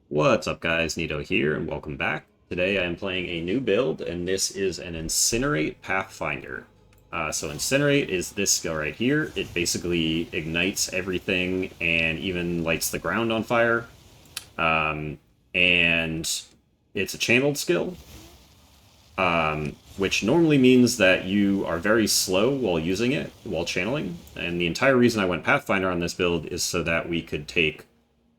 What's up guys, Nito here and welcome back. Today I am playing a new build and this is an Incinerate Pathfinder. So Incinerate is this skill right here. It basically ignites everything and even lights the ground on fire. And it's a channeled skill, which normally means that you are very slow while using it, while channeling. And the entire reason I went Pathfinder on this build is so that we could take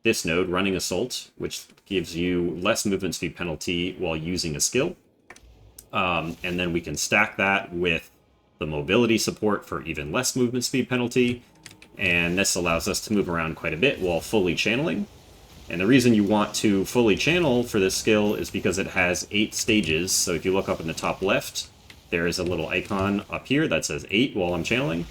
this node, Running Assault, which gives you less movement speed penalty while using a skill. And then we can stack that with the mobility support for even less movement speed penalty. And this allows us to move around quite a bit while fully channeling. And the reason you want to fully channel for this skill is because it has 8 stages. So if you look up in the top left, there is a little icon up here that says 8 while I'm channeling.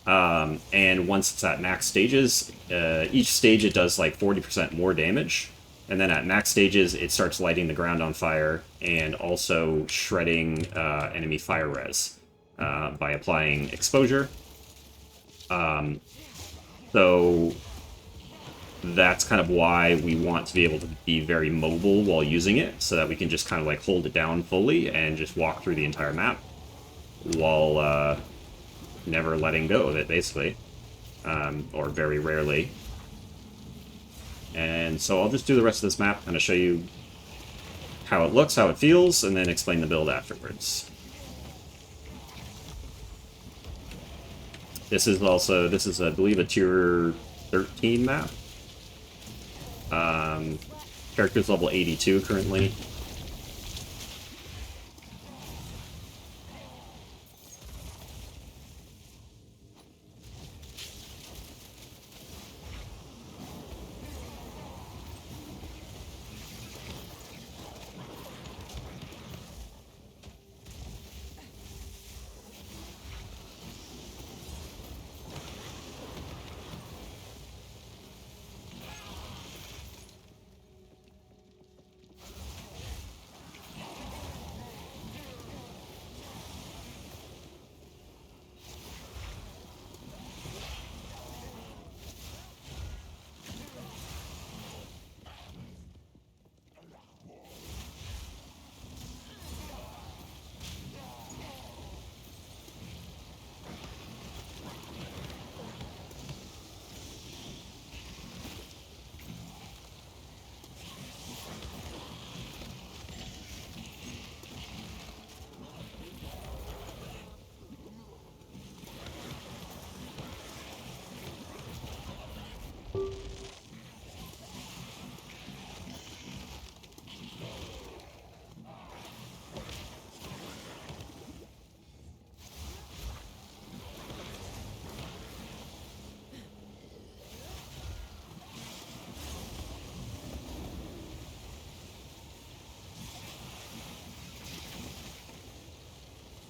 And once it's at max stages, each stage it does like 40% more damage. And then at max stages, it starts lighting the ground on fire and also shredding enemy fire res by applying exposure. So that's kind of why we want to be able to be very mobile while using it, so that we can just kind of like hold it down fully and just walk through the entire map while never letting go of it, basically, or very rarely. And so I'll just do the rest of this map, kind of show you how it looks, how it feels, and then explain the build afterwards. This is I believe, a tier 13 map. Character's level 82 currently.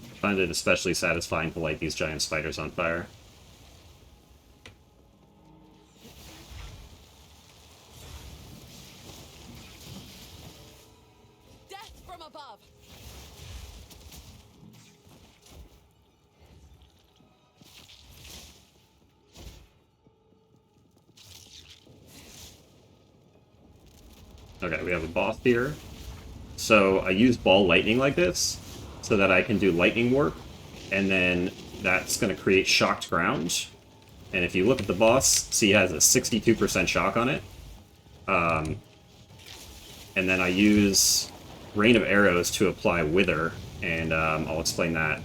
I find it especially satisfying to light these giant spiders on fire. Death from above. Okay, we have a boss here. So I use ball lightning like this so that I can do lightning warp, and then that's going to create shocked ground. And if you look at the boss, see he has a 62% shock on it. And then I use Rain of Arrows to apply Wither, and I'll explain that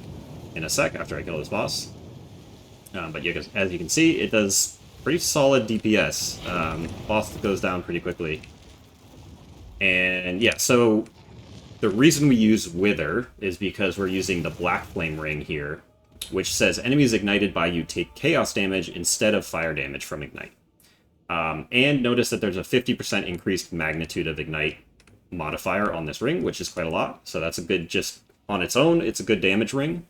in a sec after I kill this boss. But as you can see, it does pretty solid DPS. Boss goes down pretty quickly. And yeah, so the reason we use Wither is because we're using the Blackflame ring here, which says enemies ignited by you take chaos damage instead of fire damage from Ignite. And notice that there's a 50% increased magnitude of Ignite modifier on this ring, which is quite a lot. So that's a good, just on its own, it's a good damage ring.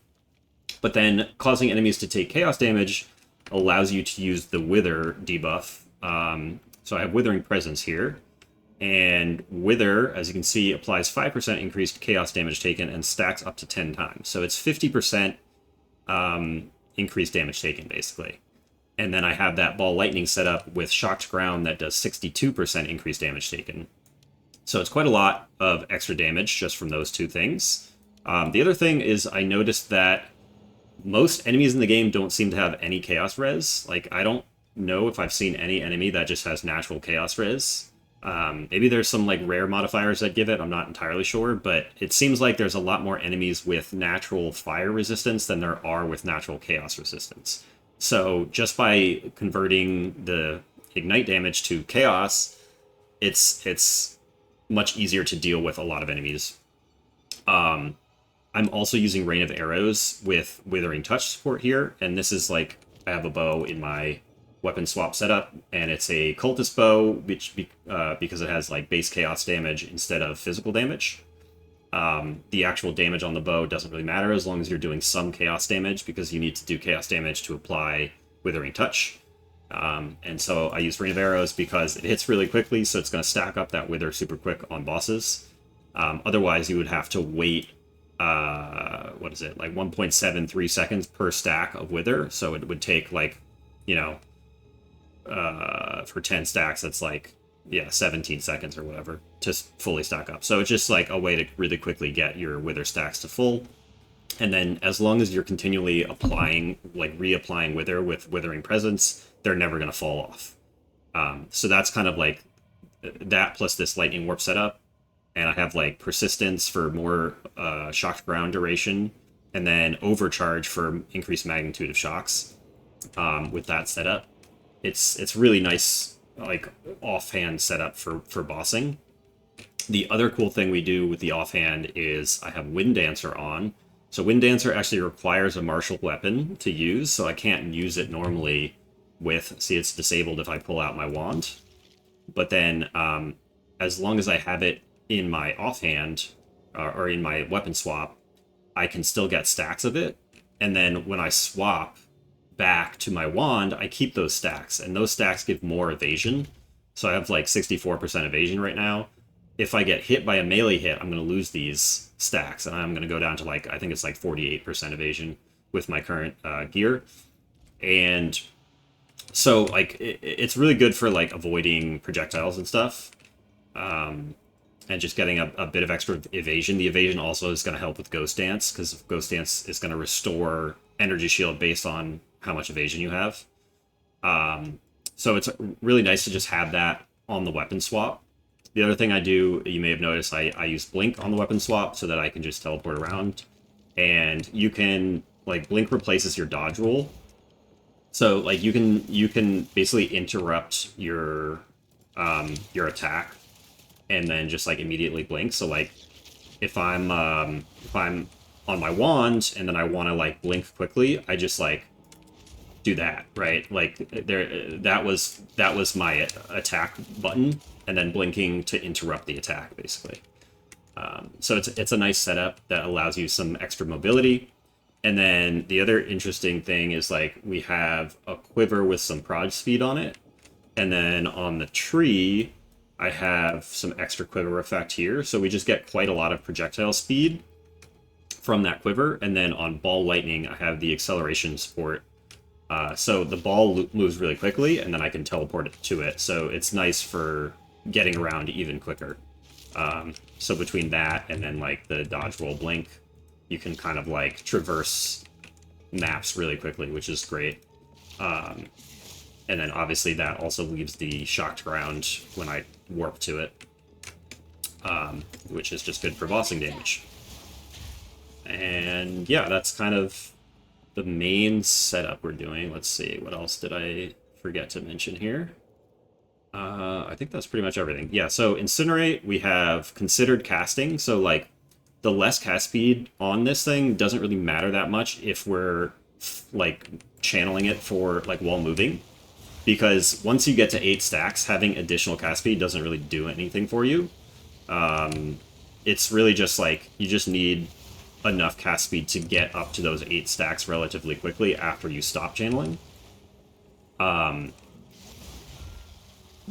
But then causing enemies to take chaos damage allows you to use the Wither debuff. So I have Withering Presence here. And Wither, as you can see, applies 5% increased chaos damage taken and stacks up to 10 times. So it's 50% increased damage taken, basically. And then I have that ball lightning set up with shocked ground that does 62% increased damage taken. So it's quite a lot of extra damage just from those two things. The other thing is I noticed that most enemies in the game don't seem to have any chaos res. Like, I don't know if I've seen any enemy that just has natural chaos res. Maybe there's some like rare modifiers that give it, I'm not entirely sure, but it seems like there's a lot more enemies with natural fire resistance than there are with natural chaos resistance. So just by converting the ignite damage to chaos, it's much easier to deal with a lot of enemies. I'm also using Rain of Arrows with Withering Touch support here, and this is like, I have a bow in my weapon swap setup, and it's a cultist bow, which because it has like base chaos damage instead of physical damage. The actual damage on the bow doesn't really matter as long as you're doing some chaos damage, because you need to do chaos damage to apply Withering Touch. And so I use Rain of Arrows because it hits really quickly, so it's going to stack up that Wither super quick on bosses. Otherwise, you would have to wait, what is it, like 1.73 seconds per stack of Wither, so it would take like, you know, for 10 stacks, that's like, yeah, 17 seconds or whatever to fully stack up. So it's just like a way to really quickly get your Wither stacks to full. And then as long as you're continually applying, like reapplying Wither with Withering Presence, they're never going to fall off. So that's kind of like that plus this Lightning Warp setup. And I have like Persistence for more shocked ground duration, and then Overcharge for increased magnitude of shocks with that setup. It's really nice, like offhand setup for bossing. The other cool thing we do with the offhand is I have Wind Dancer on. So Wind Dancer actually requires a martial weapon to use, so I can't use it normally with, see, it's disabled if I pull out my wand. But then as long as I have it in my offhand or in my weapon swap, I can still get stacks of it. And then when I swap back to my wand, I keep those stacks, and those stacks give more evasion. So I have like 64% evasion right now. If I get hit by a melee hit, I'm going to lose these stacks, and I'm going to go down to like, I think it's like 48% evasion with my current gear. And so like it's really good for like avoiding projectiles and stuff, and just getting a bit of extra evasion. The evasion also is going to help with Ghost Dance, because Ghost Dance is going to restore energy shield based on how much evasion you have. So it's really nice to just have that on the weapon swap. The other thing I do, you may have noticed, I use Blink on the weapon swap so that I can just teleport around. And you can, like, Blink replaces your dodge roll. So, like, you can basically interrupt your attack and then just, like, immediately blink. So, like, if I'm on my wand and then I want to, like, blink quickly, I just, like, do that, right? Like, that was my attack button, and then blinking to interrupt the attack, basically. So it's a nice setup that allows you some extra mobility. And then the other interesting thing is, like, we have a quiver with some prod speed on it, and then on the tree I have some extra quiver effect here, so we just get quite a lot of projectile speed from that quiver. And then on Ball Lightning I have the acceleration support. So the ball moves really quickly, and then I can teleport it to it. So it's nice for getting around even quicker. So between that and then, like, the dodge roll blink, you can kind of, like, traverse maps really quickly, which is great. And then obviously that also leaves the shocked ground when I warp to it, which is just good for bossing damage. And yeah, that's kind of the main setup we're doing. Let's see, what else did I forget to mention here? I think that's pretty much everything. Yeah, so Incinerate, we have considered casting. So, like, the less cast speed on this thing doesn't really matter that much if we're, like, channeling it for, like, while moving. Because once you get to 8 stacks, having additional cast speed doesn't really do anything for you. It's really just, like, you just need enough cast speed to get up to those 8 stacks relatively quickly after you stop channeling.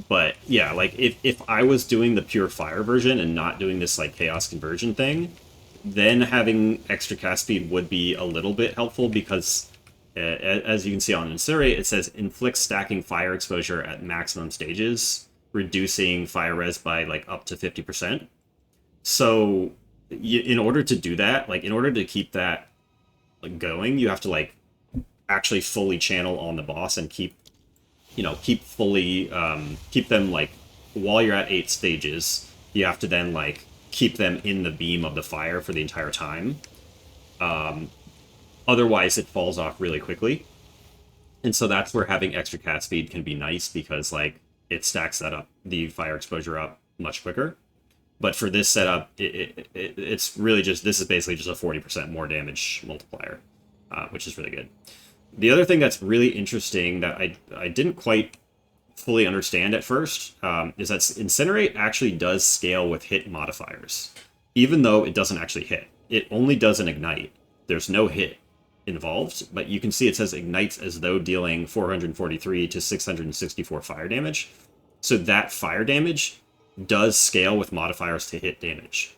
But yeah, like, if I was doing the pure fire version and not doing this, like, chaos conversion thing, then having extra cast speed would be a little bit helpful, because As you can see on Incinerate, it says inflict stacking fire exposure at maximum stages, reducing fire res by like up to 50%. So in order to do that, like in order to keep that like going, you have to like actually fully channel on the boss and keep keep fully keep them like while you're at 8 stages. You have to then like keep them in the beam of the fire for the entire time. Otherwise, it falls off really quickly. And so that's where having extra cast speed can be nice because like it stacks that up, the fire exposure up much quicker. But for this setup, it's really just, this is basically just a 40% more damage multiplier, which is really good. The other thing that's really interesting that I didn't quite fully understand at first is that Incinerate actually does scale with hit modifiers, even though it doesn't actually hit. It only does an ignite. There's no hit involved, but you can see it says ignites as though dealing 443 to 664 fire damage. So that fire damage does scale with modifiers to hit damage.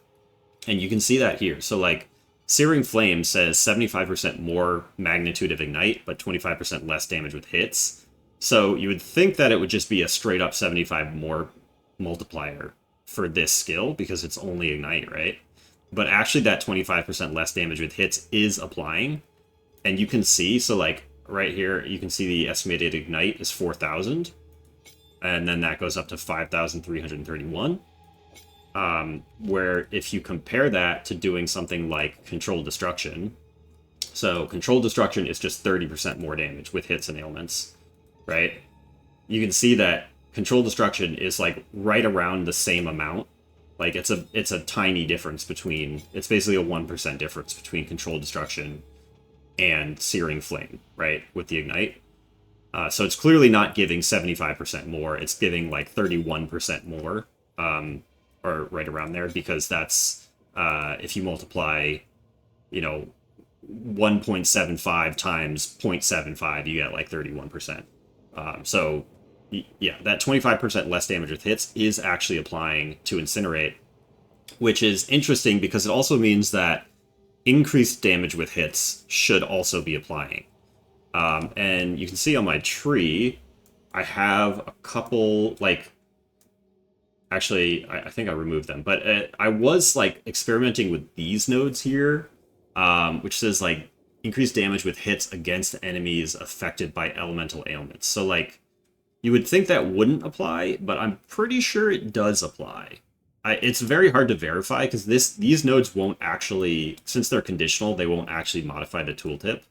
And you can see that here. So like Searing Flame says 75% more magnitude of ignite, but 25% less damage with hits. So you would think that it would just be a straight up 75 more multiplier for this skill because it's only ignite, right? But actually that 25% less damage with hits is applying. And you can see, so like right here, you can see the estimated ignite is 4,000. And then that goes up to 5,331. Where if you compare that to doing something like Controlled Destruction, so Controlled Destruction is just 30% more damage with hits and ailments, right? You can see that Controlled Destruction is like right around the same amount. Like it's a tiny difference between, it's basically a 1% difference between Controlled Destruction and Searing Flame, right, with the Ignite. So it's clearly not giving 75% more. It's giving like 31% more, or right around there, because that's if you multiply, 1.75 times 0.75, you get like 31%. So yeah, that 25% less damage with hits is actually applying to Incinerate, which is interesting because it also means that increased damage with hits should also be applying. And you can see on my tree, I have a couple, like, actually, I think I removed them, but I was, like, experimenting with these nodes here, which says, like, increased damage with hits against enemies affected by elemental ailments. So, like, you would think that wouldn't apply, but I'm pretty sure it does apply. It's very hard to verify, because these nodes won't actually, since they're conditional, they won't actually modify the tooltip.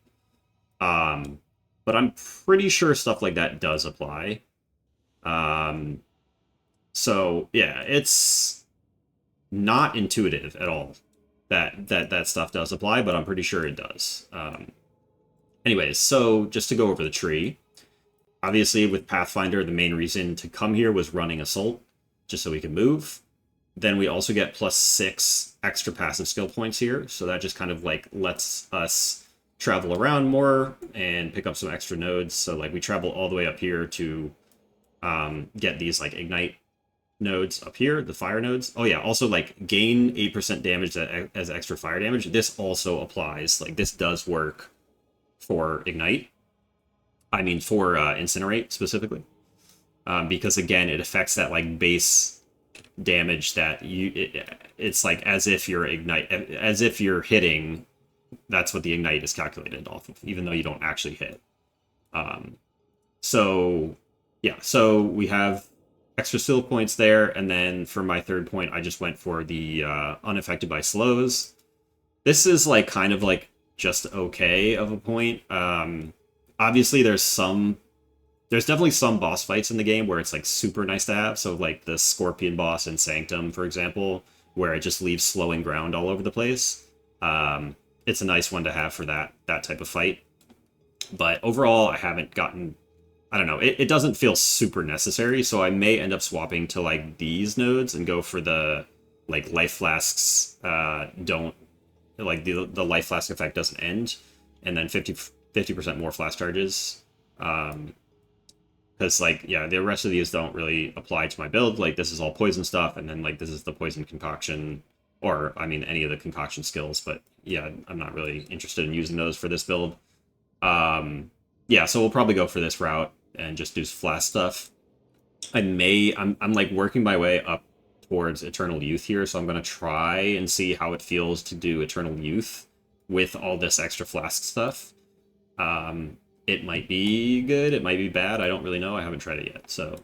But I'm pretty sure stuff like that does apply. So yeah, it's not intuitive at all that stuff does apply, but I'm pretty sure it does. Anyways, so just to go over the tree, obviously with Pathfinder, the main reason to come here was running Assault, just so we can move. Then we also get +6 extra passive skill points here, so that just kind of like lets us travel around more and pick up some extra nodes. So like we travel all the way up here to get these like ignite nodes up here, the fire nodes. Oh yeah, also like gain 8% damage as extra fire damage. This also applies. Like this does work for ignite. I mean for Incinerate specifically, because again it affects that like base damage that it's like as if you're hitting. That's what the ignite is calculated off of, even though you don't actually hit. So yeah, so we have extra skill points there, and then for my third point, I just went for the unaffected by slows. This is like kind of like just okay of a point. Obviously, there's definitely some boss fights in the game where it's like super nice to have. So like the Scorpion boss in Sanctum, for example, where it just leaves slowing ground all over the place. It's a nice one to have for that type of fight. But overall, I haven't gotten, I don't know, it doesn't feel super necessary, so I may end up swapping to like these nodes and go for the like life flasks don't, like the life flask effect doesn't end, and then 50% more flash charges. Because like, yeah, the rest of these don't really apply to my build. Like this is all poison stuff, and then like this is the poison concoction, or I mean any of the concoction skills, but yeah, I'm not really interested in using those for this build. Yeah, so we'll probably go for this route and just do flash stuff. I'm like working my way up towards Eternal Youth here, so I'm gonna try and see how it feels to do Eternal Youth with all this extra flask stuff. It might be good, it might be bad, I don't really know, I haven't tried it yet, so.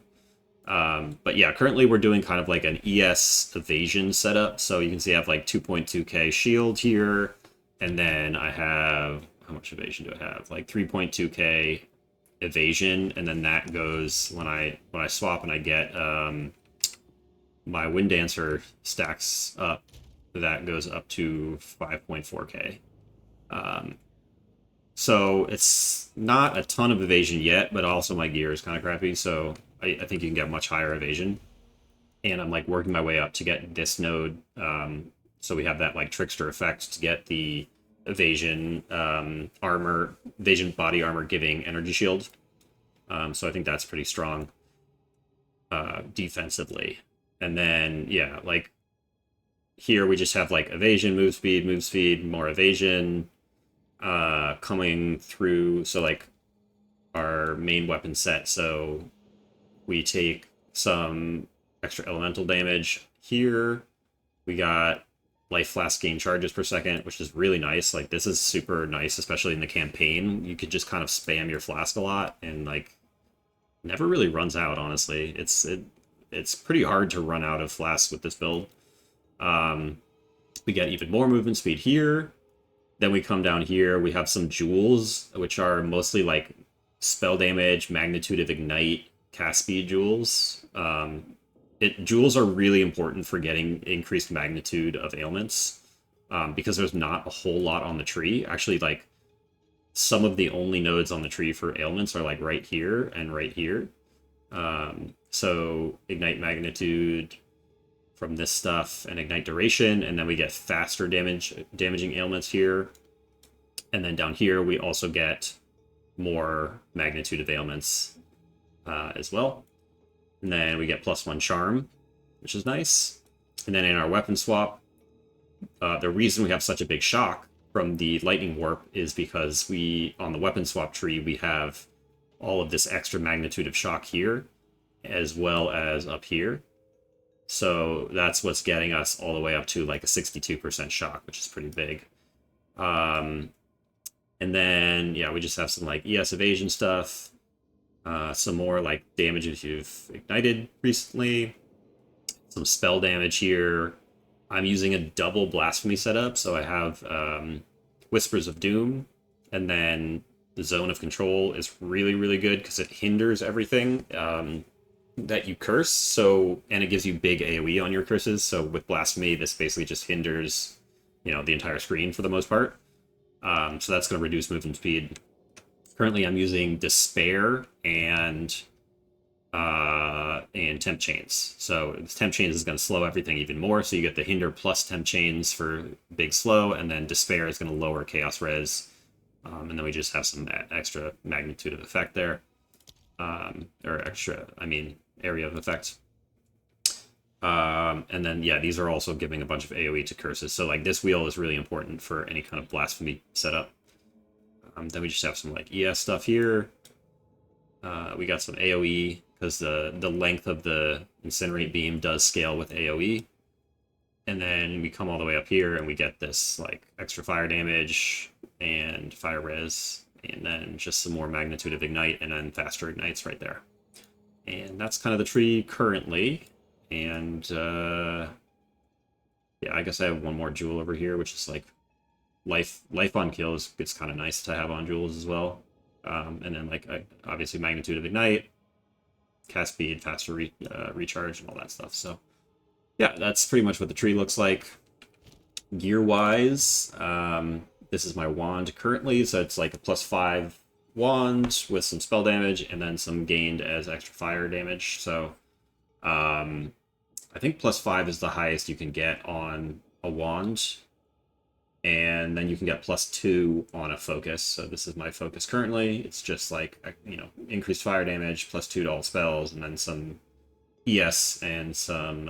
But yeah, currently we're doing kind of like an ES evasion setup, so you can see I have like 2.2k shield here, and then I have, how much evasion do I have? Like 3.2k evasion, and then that goes when I swap and I get my Wind Dancer stacks up, that goes up to 5.4k. So it's not a ton of evasion yet, but also my gear is kind of crappy, so I think you can get much higher evasion. And I'm like working my way up to get this node. So we have that like trickster effect to get the evasion armor, evasion body armor giving energy shield. So I think that's pretty strong defensively. And then yeah, like here we just have like evasion, move speed, more evasion coming through. So like our main weapon set. So we take some extra elemental damage here. We got life flask gain charges per second, which is really nice. Like this is super nice, especially in the campaign. You could just kind of spam your flask a lot and like never really runs out, honestly. It's pretty hard to run out of flasks with this build. We get even more movement speed here. Then we come down here, we have some jewels, which are mostly like spell damage, magnitude of ignite, cast speed jewels. Jewels are really important for getting increased magnitude of ailments, because there's not a whole lot on the tree. Actually, like some of the only nodes on the tree for ailments are like right here and right here. So ignite magnitude from this stuff and ignite duration, and then we get faster damaging ailments here. And then down here we also get more magnitude of ailments as well. And then we get +1 charm, which is nice. And then in our weapon swap, the reason we have such a big shock from the lightning warp is because on the weapon swap tree, we have all of this extra magnitude of shock here, as well as up here. So that's what's getting us all the way up to like a 62% shock, which is pretty big. And then, yeah, we just have some like ES evasion stuff. Some more like damage if you've ignited recently. Some spell damage here. I'm using a double blasphemy setup, so I have Whispers of Doom, and then the Zone of Control is really, really good because it hinders everything that you curse. So, and it gives you big AoE on your curses. So with blasphemy, this basically just hinders, the entire screen for the most part. So that's going to reduce movement speed. Currently, I'm using Despair and Temp Chains. So Temp Chains is going to slow everything even more. So you get the Hinder plus Temp Chains for big slow, and then Despair is going to lower Chaos Res. And then we just have some extra magnitude of effect there. Area of effect. And then, yeah, these are also giving a bunch of AoE to curses. So, like, this wheel is really important for any kind of blasphemy setup. Then we just have some, like, ES stuff here. We got some AoE, because the length of the Incinerate beam does scale with AoE. And then we come all the way up here, and we get this, like, extra fire damage and fire res, and then just some more magnitude of ignite, and then faster ignites right there. And that's kind of the tree currently. And, yeah, I guess I have one more jewel over here, which is, like, life on kills. It's kind of nice to have on jewels as well. And then, like, obviously magnitude of ignite, cast speed, faster recharge, and all that stuff. So, yeah, that's pretty much what the tree looks like. Gear-wise, this is my wand currently, so it's like a +5 wand with some spell damage, and then some gained as extra fire damage. So, I think +5 is the highest you can get on a wand, and then you can get +2 on a focus. So this is my focus currently. It's just like, increased fire damage, +2 to all spells, and then some ES and some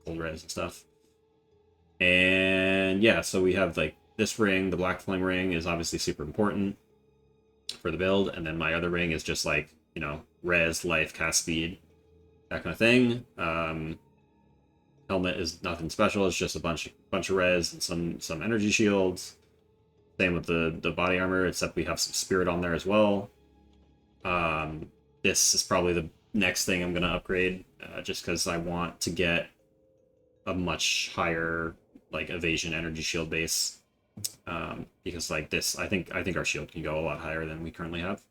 cold res and stuff. And yeah, so we have like this ring, the Blackflame ring is obviously super important. for the build, and then my other ring is just like, you know, res, life, cast speed, that kind of thing. Helmet is nothing special. It's just a bunch of res and some energy shields. Same with the body armor, except we have some spirit on there as well. This is probably the next thing I'm gonna upgrade, just because I want to get a much higher like evasion energy shield base. Because like this, I think our shield can go a lot higher than we currently have.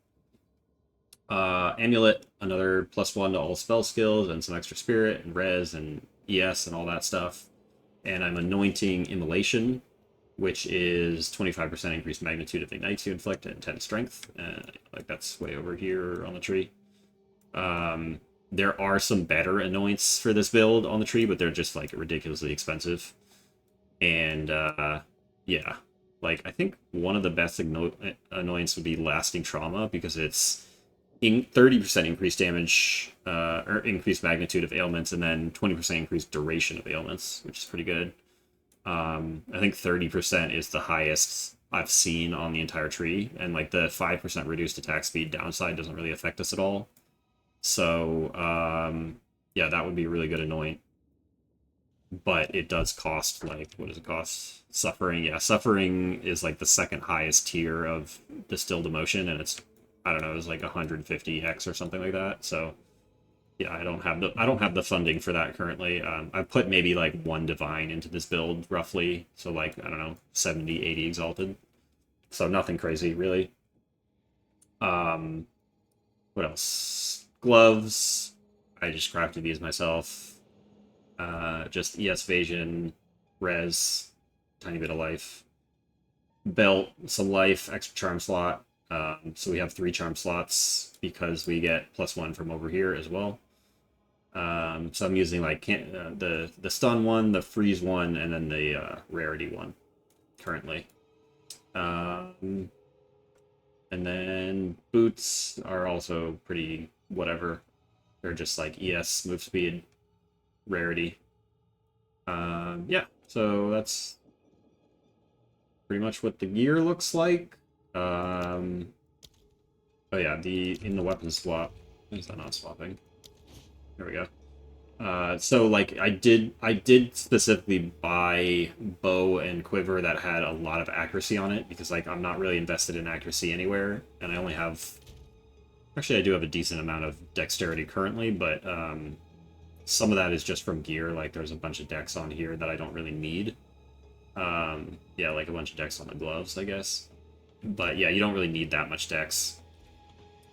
Amulet, another +1 to all spell skills and some extra spirit and res and ES and all that stuff. And I'm anointing Immolation, which is 25% increased magnitude of ignites you inflict and 10 strength. Like that's way over here on the tree. There are some better anoints for this build on the tree, but they're just like ridiculously expensive. And yeah, like I think one of the best anoints would be Lasting Trauma, because it's 30% increased damage or increased magnitude of ailments, and then 20% increased duration of ailments, which is pretty good. I think 30% is the highest I've seen on the entire tree, and like the 5% reduced attack speed downside doesn't really affect us at all. So yeah, that would be a really good anoint. But it does cost, like, what does it cost? Suffering. Yeah, Suffering is like the second highest tier of Distilled Emotion, and it's, I don't know, it's like 150x or something like that. So yeah, I don't have the funding for that currently. I've put maybe like 1 divine into this build roughly, so like, I don't know, 70, 80 exalted. So nothing crazy really. What else? Gloves. I just crafted these myself. Just ES evasion, res, tiny bit of life. Belt, some life, extra charm slot. So we have 3 charm slots because we get +1 from over here as well. So I'm using like the stun one, the freeze one, and then the rarity one currently. And then boots are also pretty whatever. They're just like ES, move speed, rarity. Yeah, so that's pretty much what the gear looks like. Oh yeah, in the weapon swap. Is that not swapping? There we go. So like I did specifically buy bow and quiver that had a lot of accuracy on it, because like I'm not really invested in accuracy anywhere, and I only have, actually I do have a decent amount of dexterity currently, but some of that is just from gear. Like there's a bunch of dex on here that I don't really need. Yeah, like a bunch of dex on the gloves, I guess. But yeah, you don't really need that much dex.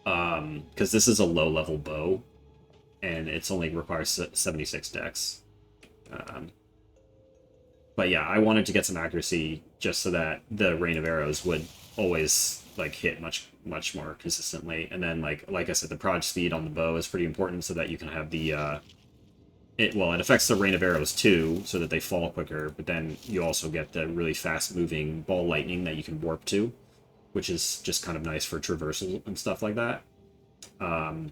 Because this is a low-level bow, and it's only requires 76 dex. But yeah, I wanted to get some accuracy just so that the rain of arrows would always like hit much more consistently. And then like I said, the prod speed on the bow is pretty important so that you can have the it affects the rain of arrows too, so that they fall quicker, but then you also get the really fast moving ball lightning that you can warp to, which is just kind of nice for traversal and stuff like that. None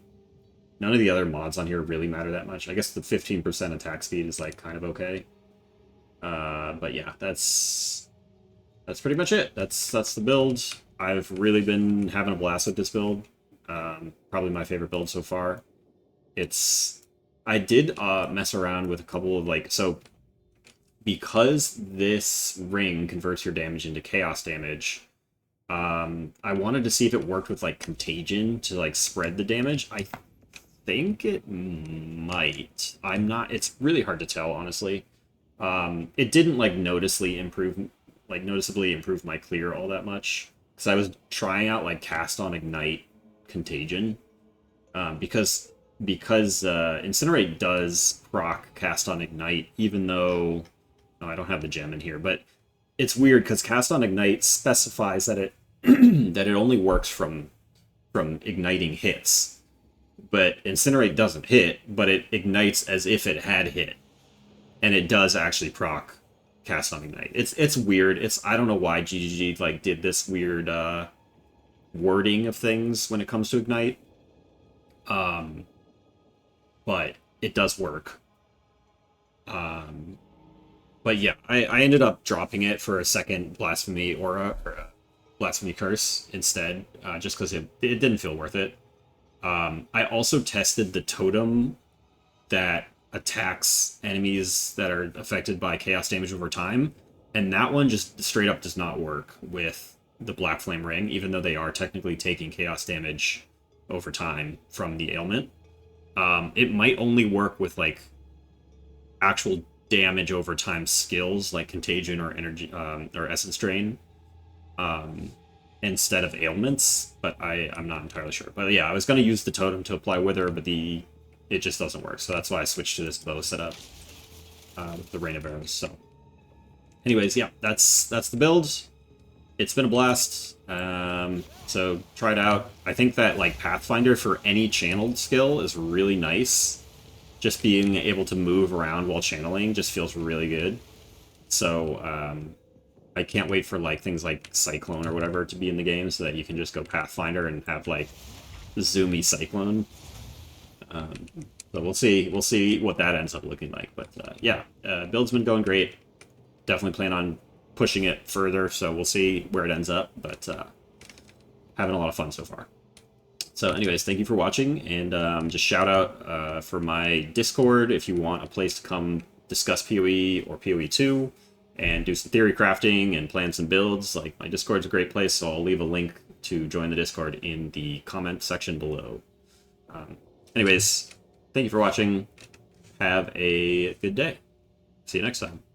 of the other mods on here really matter that much. I guess the 15% attack speed is like kind of okay. But yeah, that's pretty much it. That's the build. I've really been having a blast with this build. Probably my favorite build so far. I did mess around with a couple of like, so because this ring converts your damage into chaos damage, I wanted to see if it worked with like contagion to like spread the damage. I think it might. It's really hard to tell, honestly. It didn't like noticeably improve my clear all that much, because I was trying out like cast on ignite contagion, because Incinerate does proc cast on ignite, even though I don't have the gem in here, but it's weird because cast on ignite specifies that it that it only works from igniting hits, but Incinerate doesn't hit, but it ignites as if it had hit, and it does actually proc cast on ignite. It's weird. I don't know why GGG like did this weird wording of things when it comes to ignite. But it does work. But yeah, I ended up dropping it for a second Blasphemy Aura, Blasphemy Curse instead, just because it didn't feel worth it. I also tested the totem that attacks enemies that are affected by chaos damage over time, and that one just straight up does not work with the Blackflame Ring, even though they are technically taking chaos damage over time from the ailment. It might only work with like actual damage over time skills like Contagion or Energy or Essence Drain, instead of ailments, but I'm not entirely sure. But yeah, I was going to use the totem to apply Wither, but it just doesn't work, so that's why I switched to this bow setup with the Rain of Arrows. So anyways, yeah, that's the build. It's been a blast. So try it out. I think that like Pathfinder for any channeled skill is really nice. Just being able to move around while channeling just feels really good. So I can't wait for like things like Cyclone or whatever to be in the game, so that you can just go Pathfinder and have like zoomy Cyclone. So we'll see what that ends up looking like. But yeah, build's been going great. Definitely plan on pushing it further, so we'll see where it ends up. But having a lot of fun so far. So anyways, thank you for watching, and just shout out for my Discord if you want a place to come discuss PoE or PoE2 and do some theory crafting and plan some builds. Like, my Discord's a great place, so I'll leave a link to join the Discord in the comment section below. Anyways, thank you for watching. Have a good day. See you next time.